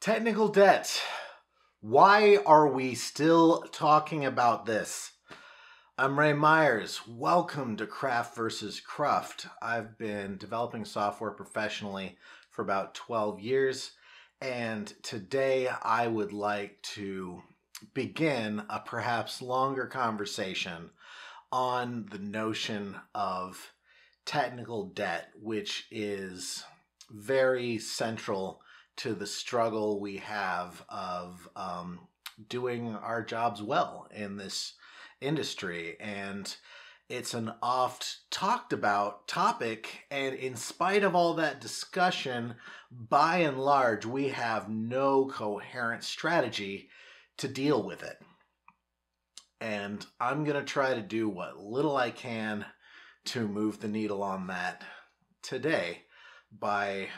Technical debt. Why are we still talking about this? I'm Ray Myers. Welcome to Craft versus Cruft. I've been developing software professionally for about 12 years, and today I would like to begin a perhaps longer conversation on the notion of technical debt, which is very central to the struggle we have of doing our jobs well in this industry. And it's an oft talked about topic, and in spite of all that discussion, by and large, we have no coherent strategy to deal with it. And I'm going to try to do what little I can to move the needle on that today by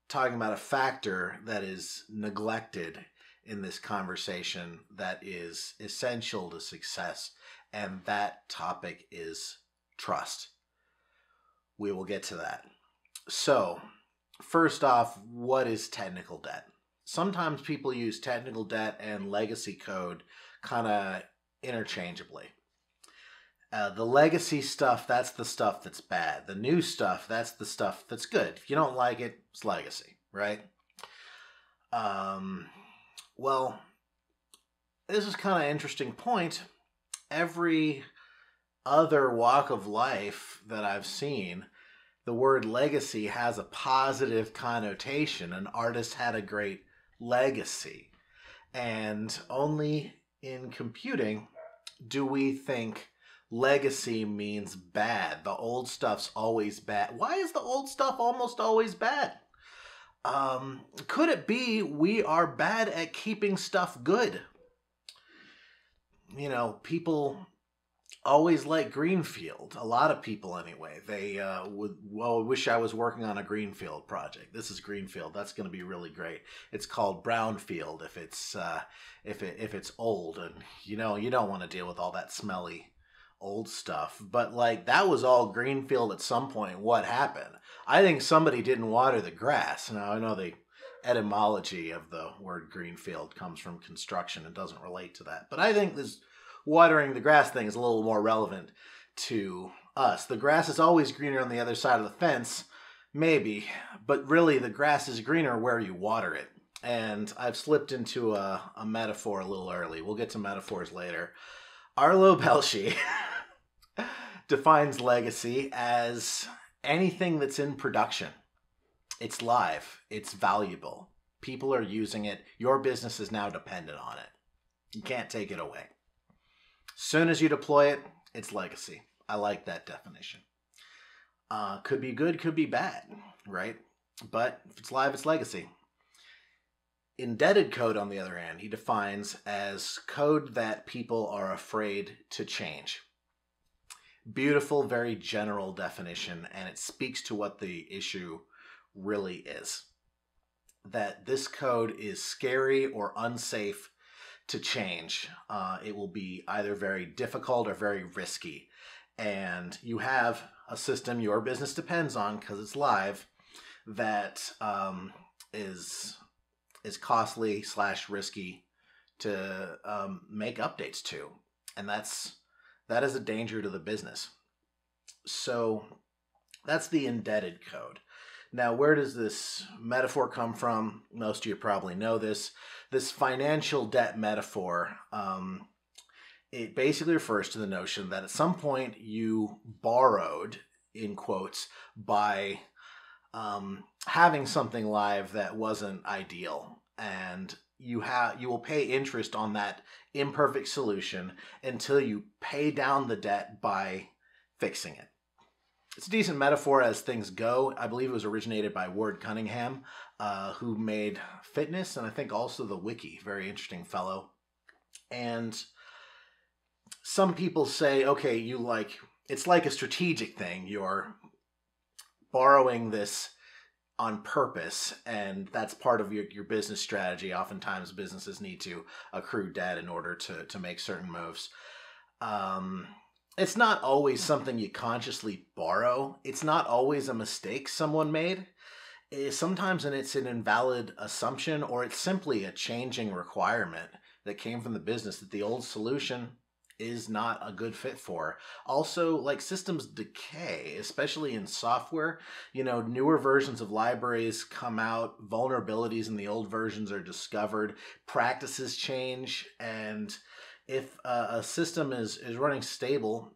talking about a factor that is neglected in this conversation that is essential to success, and that topic is trust. We will get to that. So, first off, what is technical debt? Sometimes people use technical debt and legacy code kind of interchangeably. The legacy stuff, that's the stuff that's bad. The new stuff, that's the stuff that's good. If you don't like it, it's legacy, right? Well, this is kind of an interesting point. Every other walk of life that I've seen, the word legacy has a positive connotation. An artist had a great legacy. And only in computing do we think legacy means bad. The old stuff's always bad. Why is the old stuff almost always bad? Could it be we are bad at keeping stuff good? You know, people always like greenfield. A lot of people anyway. They wish I was working on a greenfield project. This is greenfield. That's going to be really great. It's called brownfield if it's old, and you don't want to deal with all that smelly old stuff. But like, that was all greenfield at some point. What happened? I think somebody didn't water the grass. Now I know the etymology of the word greenfield comes from construction. It doesn't relate to that, but I think this watering the grass thing is a little more relevant to us. The grass is always greener on the other side of the fence, maybe, but really the grass is greener where you water it. And I've slipped into a metaphor a little early. We'll get to metaphors later. Arlo Belshee defines legacy as anything that's in production. It's live. It's valuable. People are using it. Your business is now dependent on it. You can't take it away. Soon as you deploy it, it's legacy. I like that definition. Could be good, could be bad, right? But if it's live, it's legacy. Indebted code, on the other hand, he defines as code that people are afraid to change. Beautiful, very general definition, and it speaks to what the issue really is. That this code is scary or unsafe to change. It will be either very difficult or very risky. And you have a system your business depends on, because it's live, that is costly / risky to make updates to. And that is a danger to the business. So that's the indebted code. Now, where does this metaphor come from? Most of you probably know this. This financial debt metaphor, it basically refers to the notion that at some point you borrowed, in quotes, by having something live that wasn't ideal, and you will pay interest on that imperfect solution until you pay down the debt by fixing it. It's a decent metaphor as things go. I believe it was originated by Ward Cunningham, who made fitness, and I think also the Wiki. Very interesting fellow. And some people say, okay, it's like a strategic thing. You're borrowing this on purpose, and that's part of your business strategy. Oftentimes businesses need to accrue debt in order to make certain moves. It's not always something you consciously borrow. It's not always a mistake someone made. sometimes it's an invalid assumption, or it's simply a changing requirement that came from the business that the old solution is not a good fit for. Also, like, systems decay, especially in software. Newer versions of libraries come out, vulnerabilities in the old versions are discovered, practices change, and if a system is running stable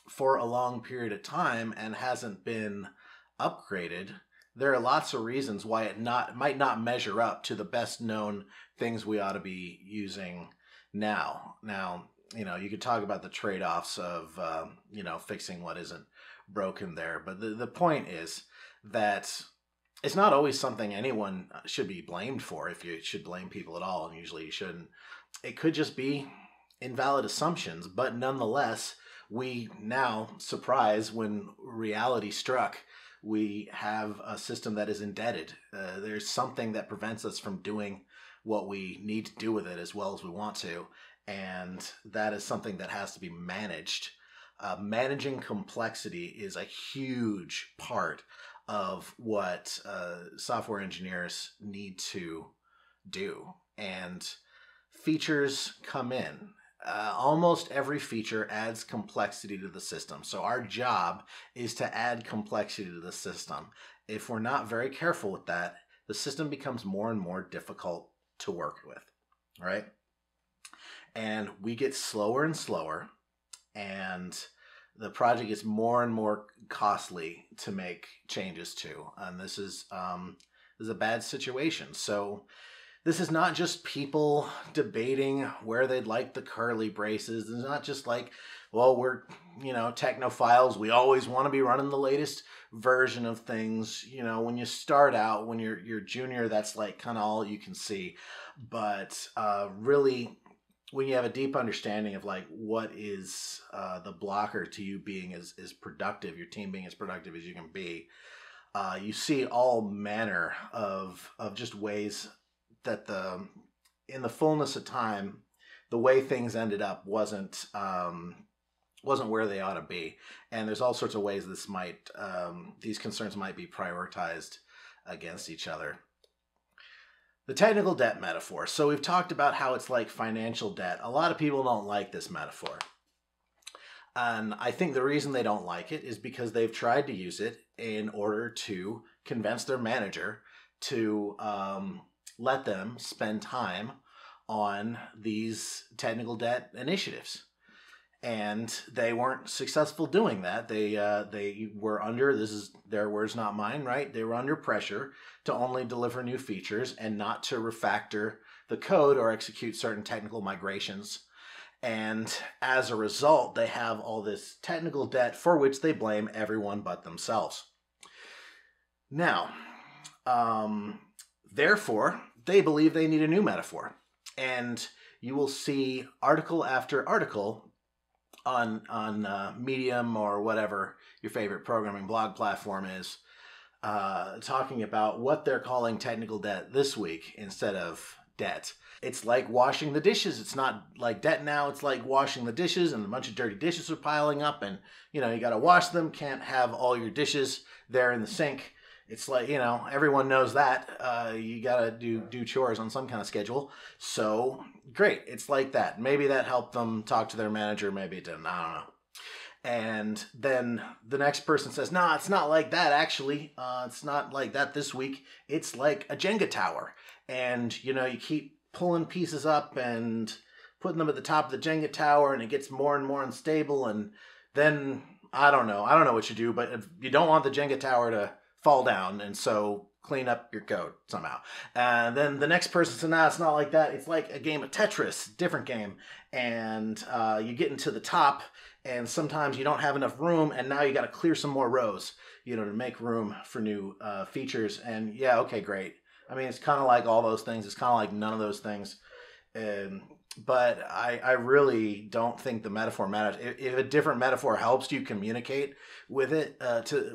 for a long period of time and hasn't been upgraded, there are lots of reasons why it might not measure up to the best known things we ought to be using now. You could talk about the trade-offs of, fixing what isn't broken there. But the point is that it's not always something anyone should be blamed for, if you should blame people at all, and usually you shouldn't. It could just be invalid assumptions, but nonetheless, we now, surprise, when reality struck, we have a system that is indebted. There's something that prevents us from doing what we need to do with it as well as we want to, and that is something that has to be managed. Managing complexity is a huge part of what software engineers need to do, and features come in. Almost every feature adds complexity to the system. So our job is to add complexity to the system. If we're not very careful with that, the system becomes more and more difficult to work with, right? And we get slower and slower, and the project gets more and more costly to make changes to. And this is a bad situation. So this is not just people debating where they'd like the curly braces. It's not just like, well, we're, technophiles. We always want to be running the latest version of things. When you start out, when you're junior, that's like kind of all you can see. But really, when you have a deep understanding of like what is the blocker to you being as productive, your team being as productive as you can be, you see all manner of just ways that in the fullness of time, the way things ended up wasn't where they ought to be, and there's all sorts of ways these concerns might be prioritized against each other. The technical debt metaphor. So we've talked about how it's like financial debt. A lot of people don't like this metaphor, and I think the reason they don't like it is because they've tried to use it in order to convince their manager to let them spend time on these technical debt initiatives. And they weren't successful doing that. They were under, this is their words, not mine, right? They were under pressure to only deliver new features and not to refactor the code or execute certain technical migrations. And as a result, they have all this technical debt for which they blame everyone but themselves. Now, therefore, they believe they need a new metaphor. And you will see article after article on Medium or whatever your favorite programming blog platform is, talking about what they're calling technical debt this week instead of debt. It's like washing the dishes. It's not like debt now. It's like washing the dishes, and a bunch of dirty dishes are piling up, and you got to wash them. Can't have all your dishes there in the sink. It's like, everyone knows that. You got to do chores on some kind of schedule. So, great. It's like that. Maybe that helped them talk to their manager. Maybe it didn't. I don't know. And then the next person says, no, it's not like that, actually. It's not like that this week. It's like a Jenga tower. And, you keep pulling pieces up and putting them at the top of the Jenga tower, and it gets more and more unstable. And then, I don't know what you do, but if you don't want the Jenga tower to fall down, and so clean up your code somehow. And then the next person said, nah, it's not like that. It's like a game of Tetris, different game. And you get into the top, and sometimes you don't have enough room, and now you got to clear some more rows, to make room for new features. And yeah, okay, great. I mean, it's kind of like all those things. It's kind of like none of those things. But I really don't think the metaphor matters. If a different metaphor helps you communicate with it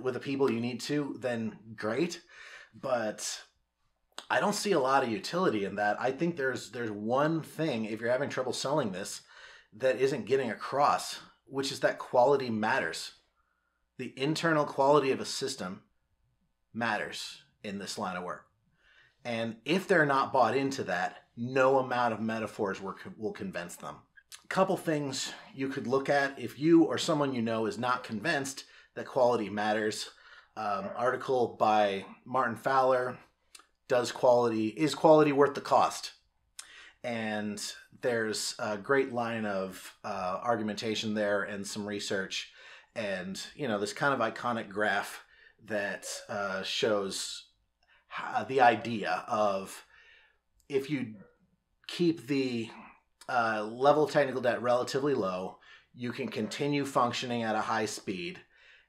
with the people you need to, then great. But I don't see a lot of utility in that. I think there's one thing, if you're having trouble selling this, that isn't getting across, which is that quality matters. The internal quality of a system matters in this line of work. And if they're not bought into that, no amount of metaphors will convince them. A couple things you could look at if you or someone you know is not convinced that quality matters. Article by Martin Fowler, is quality worth the cost? And there's a great line of argumentation there and some research, and this kind of iconic graph that shows the idea of, if you keep the level of technical debt relatively low, you can continue functioning at a high speed.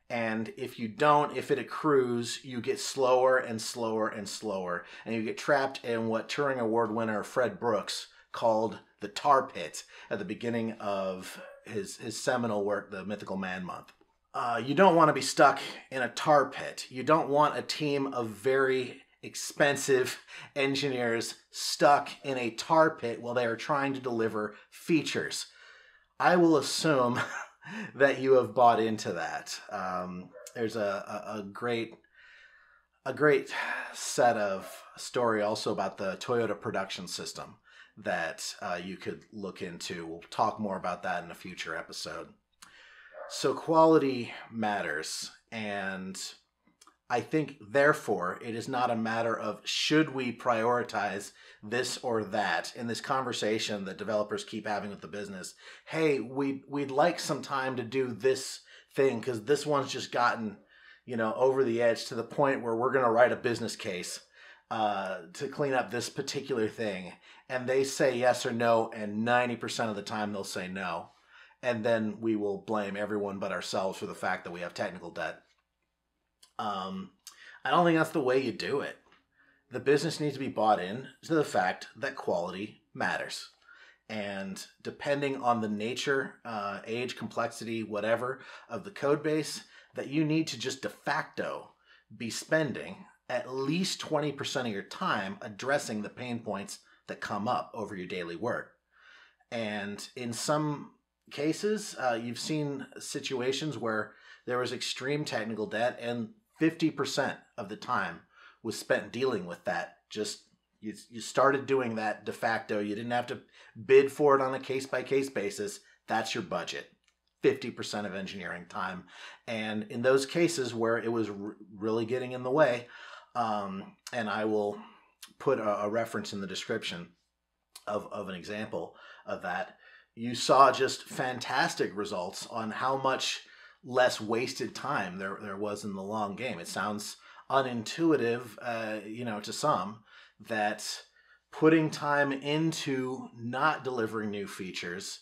And if you don't, if it accrues, you get slower and slower and slower. And you get trapped in what Turing Award winner Fred Brooks called the tar pit at the beginning of his seminal work, The Mythical Man Month. You don't want to be stuck in a tar pit. You don't want a team of very expensive engineers stuck in a tar pit while they are trying to deliver features. I will assume that you have bought into that. There's a great set of story also about the Toyota production system that you could look into. We'll talk more about that in a future episode. So quality matters, and I think, therefore, it is not a matter of should we prioritize this or that. In this conversation that developers keep having with the business, hey, we'd like some time to do this thing because this one's just gotten, over the edge to the point where we're going to write a business case to clean up this particular thing. And they say yes or no, and 90% of the time they'll say no. And then we will blame everyone but ourselves for the fact that we have technical debt. I don't think that's the way you do it. The business needs to be bought in to the fact that quality matters. And depending on the nature, age, complexity, whatever, of the code base, that you need to just de facto be spending at least 20% of your time addressing the pain points that come up over your daily work. And in some cases, you've seen situations where there was extreme technical debt and 50% of the time was spent dealing with that. Just you started doing that de facto. You didn't have to bid for it on a case-by-case basis. That's your budget, 50% of engineering time. And in those cases where it was really getting in the way, and I will put a reference in the description of an example of that, you saw just fantastic results on how much less wasted time there was in the long game. It sounds unintuitive, to some, that putting time into not delivering new features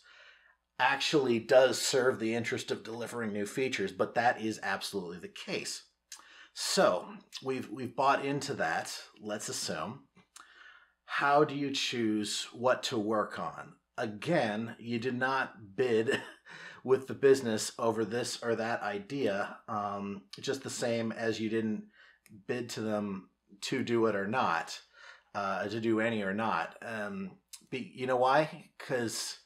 actually does serve the interest of delivering new features, but that is absolutely the case. So we've bought into that, let's assume. How do you choose what to work on? Again, you did not bid with the business over this or that idea, just the same as you didn't bid to them to do it or not, to do any or not. You know why? Because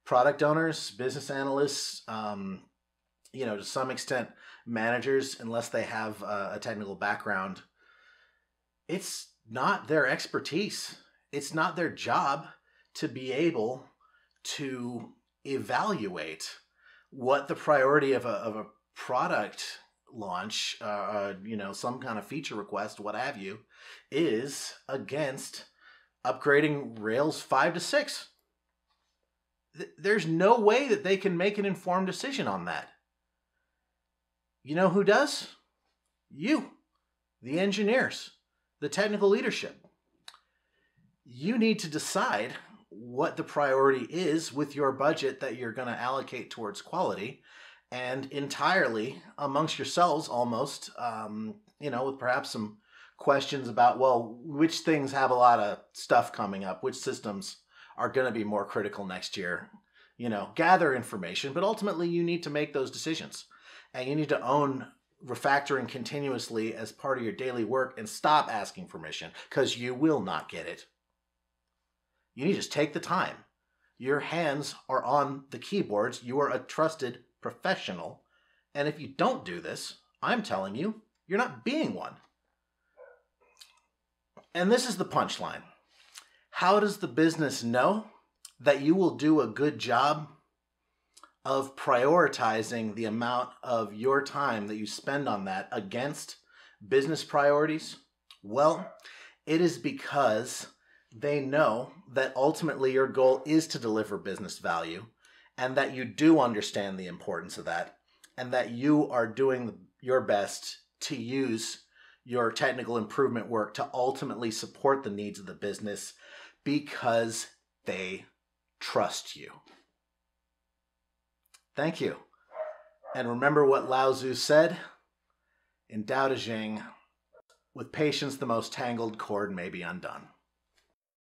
product owners, business analysts, to some extent managers, unless they have a technical background, it's not their expertise. It's not their job to be able to evaluate what the priority of a product launch, some kind of feature request, what have you, is against upgrading Rails 5 to 6. There's no way that they can make an informed decision on that. You know who does? You, the engineers, the technical leadership. You need to decide what the priority is with your budget that you're going to allocate towards quality, and entirely amongst yourselves almost, with perhaps some questions about, well, which things have a lot of stuff coming up, which systems are going to be more critical next year. Gather information, but ultimately you need to make those decisions, and you need to own refactoring continuously as part of your daily work and stop asking permission, because you will not get it. You need to just take the time. Your hands are on the keyboards. You are a trusted professional. And if you don't do this, I'm telling you, you're not being one. And this is the punchline. How does the business know that you will do a good job of prioritizing the amount of your time that you spend on that against business priorities? Well, it is because they know that ultimately your goal is to deliver business value, and that you do understand the importance of that, and that you are doing your best to use your technical improvement work to ultimately support the needs of the business because they trust you. Thank you. And remember what Lao Tzu said in Tao Te Ching, with patience the most tangled cord may be undone.